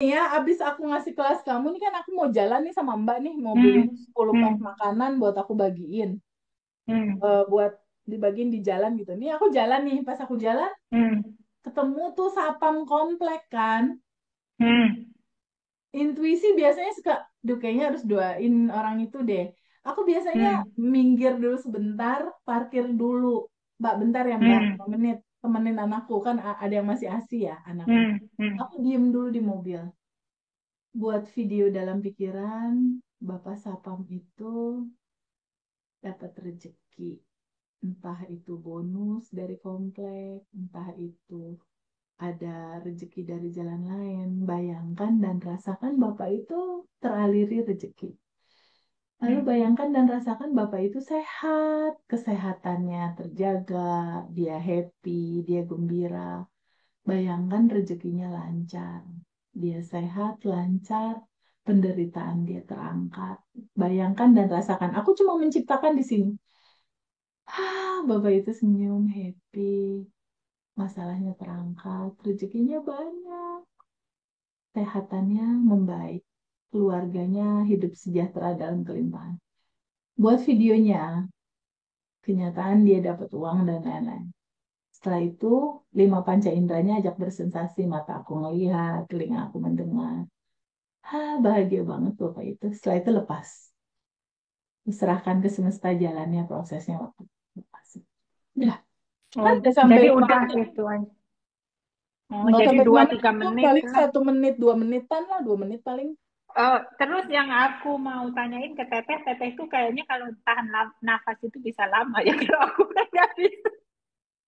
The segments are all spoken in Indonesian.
ya, abis aku ngasih kelas kamu nih kan aku mau jalan nih sama Mbak nih, mau beli Hmm, 10 pack hmm, makanan buat aku bagiin, hmm, buat dibagiin di jalan gitu. Nih aku jalan nih, pas aku jalan hmm, ketemu tuh satpam komplek kan. hmm, Intuisi biasanya suka, duh kayaknya harus doain orang itu deh. Aku biasanya hmm, minggir dulu sebentar, parkir dulu. Mbak, bentar ya Mbak, hmm, 5 menit. Temenin anakku, kan ada yang masih ASI ya anakku. hmm, hmm, Aku diem dulu di mobil. Buat video dalam pikiran, Bapak Sapam itu dapat rezeki. Entah itu bonus dari komplek, entah itu ada rezeki dari jalan lain. Bayangkan dan rasakan Bapak itu teraliri rezeki. Lalu hmm. bayangkan dan rasakan Bapak itu sehat, kesehatannya terjaga, dia happy, dia gembira. Bayangkan rezekinya lancar, dia sehat, lancar, penderitaan dia terangkat. Bayangkan dan rasakan. Aku cuma menciptakan di sini. Bapak itu senyum, happy, masalahnya terangkat, rezekinya banyak, kesehatannya membaik, keluarganya hidup sejahtera dalam kelimpahan. Buat videonya, kenyataan dia dapat uang dan lain-lain. Setelah itu, lima panca inderanya ajak bersensasi, mata aku ngelihat, telinga aku mendengar. Bahagia banget Bapak itu. Setelah itu lepas. Diserahkan ke semesta jalannya prosesnya waktu lepas. Udah, Oh, kan udah sampai jadi 5 udah menit. gitu aja. Oh, Nggak jadi sampai dua 5 tiga menit tuh, menit paling lah. 1 menit, 2 menitan lah, 2 menit paling. Terus yang aku mau tanyain ke Teteh, Teteh itu kayaknya kalau tahan nafas itu bisa lama ya. Kalau aku kan nggak bisa.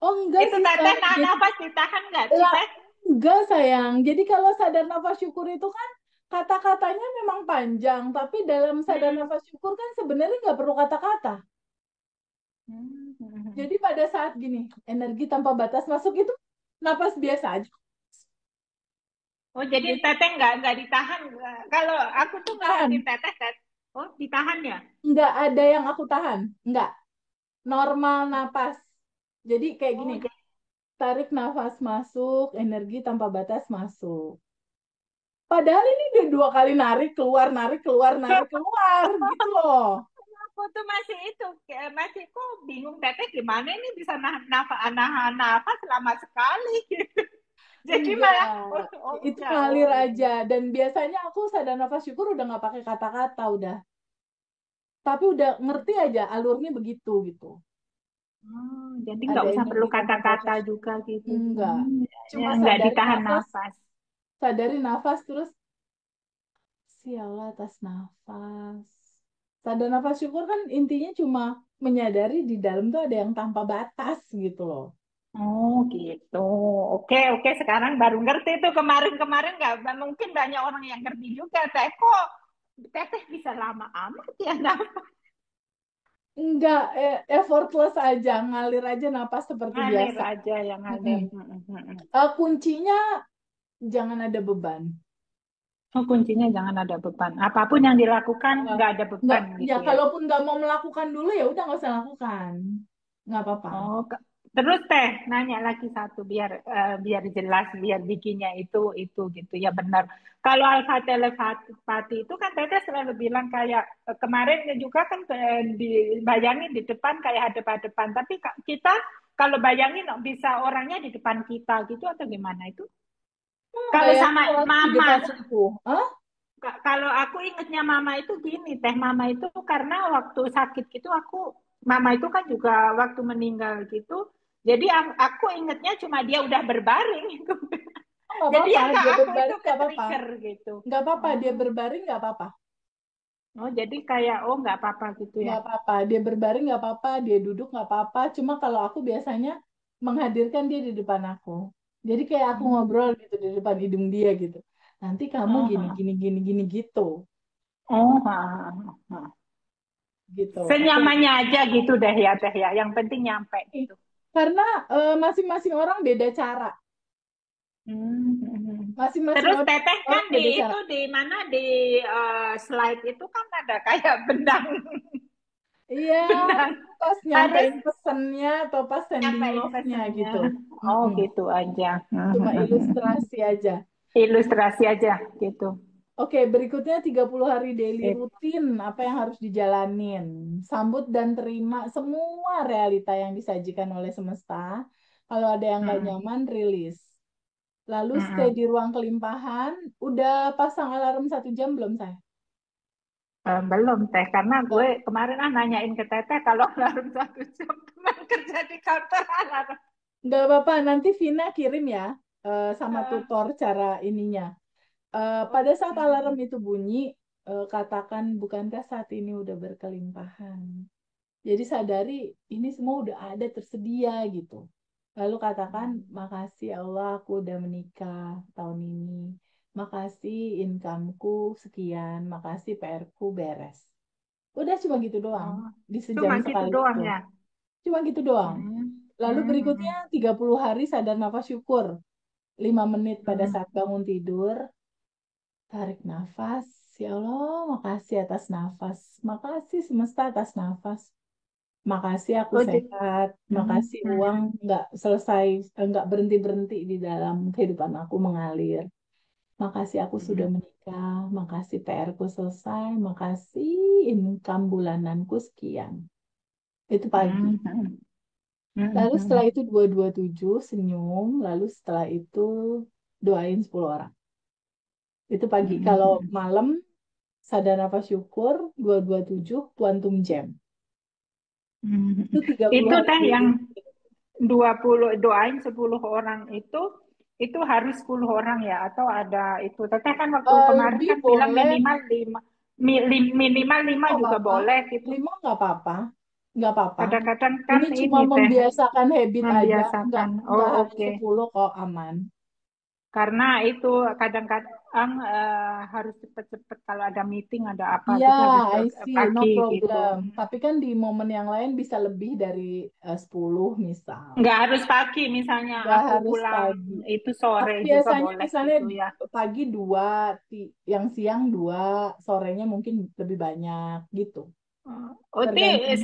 Oh enggak Itu sih Teteh sayang. nahan Jadi, nafas ditahan nggak sih lah, Teh? enggak sayang. Jadi kalau sadar nafas syukur itu kan kata-katanya memang panjang, tapi dalam sadar Hmm. nafas syukur kan sebenarnya nggak perlu kata-kata. Hmm, hmm, hmm. Jadi pada saat gini, energi tanpa batas masuk itu napas biasa aja. Oh, jadi Jadi Teteh nggak ditahan. Kalau aku tuh tahan. ngeliatin Teteh, oh ditahan ya? Nggak ada yang aku tahan. Nggak. Normal napas. Jadi kayak gini, Oh, tarik nafas masuk, energi tanpa batas masuk. Padahal ini udah 2 kali narik, keluar, narik, keluar, gitu loh. aku tuh masih itu, masih kok bingung Teteh gimana ini bisa nahan nafas lama sekali gitu. Jadi Enggak, malah, oh itu enggak, oh ngalir ini. aja. Dan biasanya aku sadar nafas syukur udah nggak pakai kata-kata, udah. Tapi udah ngerti aja alurnya begitu gitu. Jadi nggak Ada usah perlu energi tanpa kata-kata batas. juga gitu. Enggak. Ya, Cuma nggak ditahan nafas. sadari nafas terus si Allah atas nafas. Sadar nafas syukur kan intinya cuma menyadari di dalam tuh ada yang tanpa batas gitu loh. Oh gitu. Oke, oke. Sekarang baru ngerti tuh. Kemarin-kemarin nggak mungkin banyak orang yang ngerti juga. Teh kok Teteh bisa lama amat ya nafas. Enggak, effortless aja, ngalir aja napas seperti Ngalir biasa. aja yang Mm-mm. ngalir. Mm. Kuncinya jangan ada beban. Oh, kuncinya jangan ada beban. Apapun yang dilakukan Eh, nggak ada nggak, beban ya gitu ya. kalaupun nggak mau melakukan dulu ya udah nggak usah lakukan. Nggak apa-apa. Oh, terus Teh nanya lagi satu biar jelas biar bikinnya itu gitu ya benar. Kalau alfa telepati itu kan Teteh selalu bilang kayak kemarin juga kan dibayangin di depan kayak hadap-hadapan. Tapi kita kalau bayangin bisa orangnya di depan kita gitu atau gimana itu? Kalau Bayangin sama orang di mama, depan aku. Hah? Kalau aku ingetnya mama itu gini, teh mama itu karena waktu sakit gitu mama itu kan juga waktu meninggal gitu. Jadi aku ingetnya cuma dia udah berbaring gitu. Oh, nggak Jadi apa-apa. yang ke Dia aku itu berbaring ke nggak apa-apa. trigger gitu. Nggak apa-apa. Dia Oh, berbaring nggak apa-apa. oh jadi kayak oh nggak apa-apa gitu ya. Nggak apa-apa. Dia berbaring nggak apa-apa. Dia duduk nggak apa-apa. Cuma kalau aku biasanya menghadirkan dia di depan aku. Jadi kayak aku Hmm. ngobrol gitu di depan hidung dia gitu. Nanti kamu Oh, gini, ha. gini, gini, gini gitu. Oh, ha, ha, ha. Gitu. Aku Senyamannya aja gitu deh ya teh ya. Yang penting nyampe gitu. karena masing-masing orang beda cara. Hmm. Masing-masing Terus teteh kan orang beda cara. di mana di slide itu kan ada kayak benang Iya, benang itu pas harus nyampein pesennya atau pas sending nyampein love-nya pesannya. gitu. Oh Mm-mm. gitu aja. Cuma ilustrasi aja. ilustrasi aja gitu. Oke, berikutnya 30 hari daily Sip. rutin, apa yang harus dijalanin? Sambut dan terima semua realita yang disajikan oleh semesta. Kalau ada yang nggak Mm-mm. nyaman, rilis. Lalu stay Mm-mm. di ruang kelimpahan. Udah pasang alarm 1 jam belum, saya? Belum teh, karena gue Nggak, kemarin nanyain ke Teteh kalau alarm 1 jam teman kerja di kantor alarm. nggak apa-apa, nanti Vina kirim ya sama Eh, tutor cara ininya. Pada saat Oke. alarm itu bunyi, katakan, bukankah saat ini udah berkelimpahan? Jadi sadari ini semua udah ada tersedia gitu. Lalu katakan, makasih ya Allah aku udah menikah tahun ini. Makasih income-ku sekian, makasih PR-ku beres. Udah cuma gitu doang Oh, di sejam cuma gitu sekali doang itu. ya. Cuma gitu doang. Hmm. Lalu berikutnya Hmm. 30 hari sadar nafas syukur. 5 menit pada Hmm. saat bangun tidur, tarik nafas. Ya Allah, makasih atas nafas. Makasih semesta atas nafas. Makasih aku Oh, sehat, hmm. makasih uang Hmm. nggak selesai, nggak berhenti-berhenti di dalam kehidupan aku mengalir. Makasih aku sudah Hmm. menikah, makasih PR-ku selesai, makasih income bulananku sekian. Itu pagi. Hmm. Hmm. Hmm. Lalu Hmm. setelah itu 227 senyum, lalu setelah itu doain 10 orang. Itu pagi. Hmm. Kalau Hmm. malam sadar nafas syukur, 227 quantum jam. Hmm. Itu 30 Itu hari teh daily. yang 20 doain 10 orang itu harus 10 orang ya atau ada itu. Teteh kan waktu kemarin Lebih kan bilang boleh. minimal 5 minimal 5 Nggak juga apa-apa. boleh gitu. 5 nggak apa-apa. Nggak apa-apa. Kadang-kadang kan Ini cuma ini teh membiasakan habit aja. Nggak, membiasakan. Oh, nggak harus oke. 10 kok, aman. Karena itu kadang-kadang harus cepet-cepet kalau ada meeting ada apa Iya, gitu harus I see, no pagi gitu. problem. Tapi kan di momen yang lain bisa lebih dari 10 misal. Nggak harus pagi, misalnya Nggak aku harus pulang pagi. itu sore juga Biasanya boleh misalnya gitu ya. pagi 2, yang siang 2, sorenya mungkin lebih banyak gitu. Oh, Tergantung.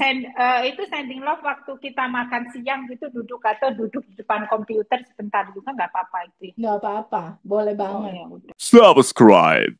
itu sending love waktu kita makan siang gitu duduk atau duduk di depan komputer sebentar juga nggak apa-apa itu. Nggak apa-apa, boleh Oh banget. ya udah. Subscribe.